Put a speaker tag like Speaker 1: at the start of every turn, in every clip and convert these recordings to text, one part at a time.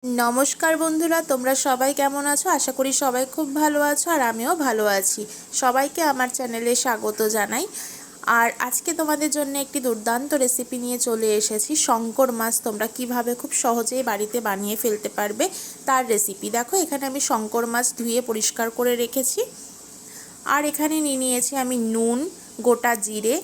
Speaker 1: नमस्कार बंधुरा तोमरा सबाई केमन आछो। आशा करी सबाई खूब भालो आछो और आमिओ भालो आछि। सबाइके आमार चैनेले स्वागत जानाई। और आज के तोमादेर जोन्नो एकटी दुर्दान्त रेसिपि निये चले एसेछि। शंकर माछ तोमरा किभाबे खूब सहजेई बाड़ीते बानिये फेलते पारबे तार रेसिपि। देखो एखाने आमि शंकर माछ धुए परिष्कार करे रेखेछि और एखाने निये नियेछि आमि नुन, गोटा जिरे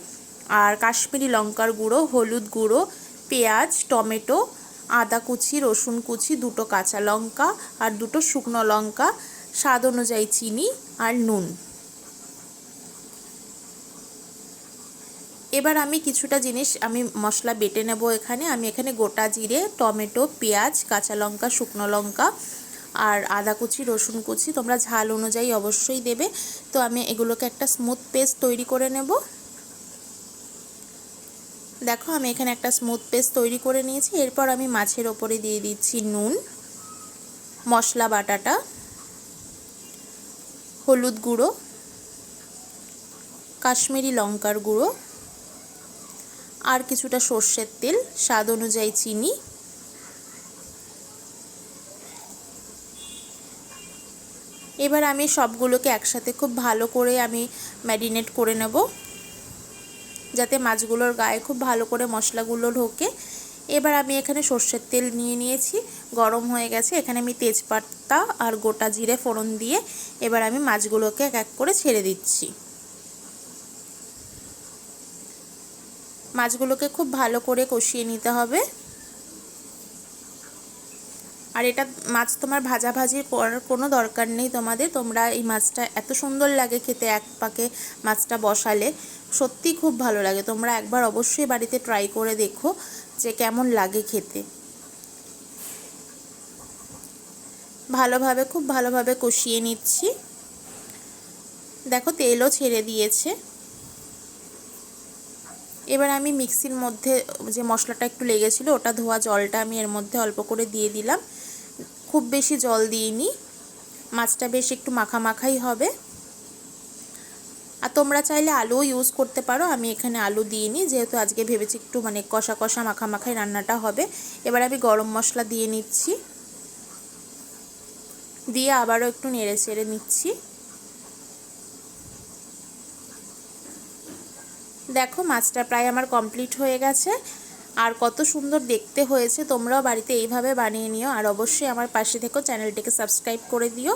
Speaker 1: और काश्मीरी लंकार गुड़ो, हलुद गुड़ो, पेঁয়াজ, टमेटो, आदा कुचि, रसुन कुचि, दुटो काँचा लंका और दुटो शुकनो लंका, स्वाद अनुयायी चीनी और नुन। एबार आमी किछुटा जिनिस आमी मशला बेटे नेब। एखाने गोटा जिरे, टमेटो, पेঁয়াজ, काँचा लंका, शुकनो लंका और आदा कुचि, रसुन कुचि तोमरा झाल अनुयायी अवश्यई देबे। तो आमी एगुलोके एकटा स्मुथ पेस्ट तैरी करे नेब। देखो आमी एखाने एकटा स्मुथ पेस्ट तैरी करे निয়েছি। एरपर आमी माछेर ओपरे दिए दिচ্ছি नुन, मशला बाटाटा, हलुद गुड़ो, काश्मीरी लंकार गुड़ो और किछुटा सर्षेर तेल, स्वाद अनुयायी चीनी। एबार आमी सबगुलोके एकसाथे खूब भालो करे आमी मैरिनेट करे नेब যাতে মাছগুলোর গায়ে খুব ভালো করে মশলাগুলো ঢোকে। এবার আমি এখানে সরষের তেল নিয়ে নিয়েছি, গরম হয়ে গেছে। এখানে আমি তেজপাতা আর গোটা জিরে ফোড়ন দিয়ে এবার আমি মাছগুলোকে এক এক করে ছেড়ে দিচ্ছি। মাছগুলোকে খুব ভালো করে কষিয়ে নিতে হবে। আর এটা মাছ তোমার ভাজাভাজি করার কোনো দরকার নেই তোমাদের। তোমরা এই মাছটা এত সুন্দর লাগে খেতে, এক পাকে মাছটা বসালে সত্যি খুব ভালো লাগে। তোমরা একবার অবশ্যই বাড়িতে ট্রাই করে দেখো যে কেমন লাগে খেতে। ভালোভাবে খুব ভালোভাবে কষিয়ে নিচ্ছি। দেখো তেলও ছেড়ে দিয়েছে। এবার আমি মিক্সির মধ্যে যে মশলাটা একটু লেগেছিল ওটা ধোয়া জলটা আমি এর মধ্যে অল্প করে দিয়ে দিলাম। খুব বেশি জল দিইনি, মাছটা বেশ একটু মাখা মাখাই হবে। আর তোমরা চাইলে আলুও ইউজ করতে পারো, আমি এখানে আলু দিইনি যেহেতু আজকে ভেবেছি একটু মানে কষা কষা মাখা মাখাই রান্নাটা হবে। এবার আমি গরম মশলা দিয়ে নিচ্ছি, দিয়ে আবারও একটু নেড়ে চেড়ে নিচ্ছি। দেখো মাছটা প্রায় আমার কমপ্লিট হয়ে গেছে আর কত সুন্দর দেখতে হয়েছে। তোমরাও বাড়িতে এইভাবে বানিয়ে নিও আর অবশ্যই আমার পাশে থেকো, চ্যানেলটিকে সাবস্ক্রাইব করে দিও।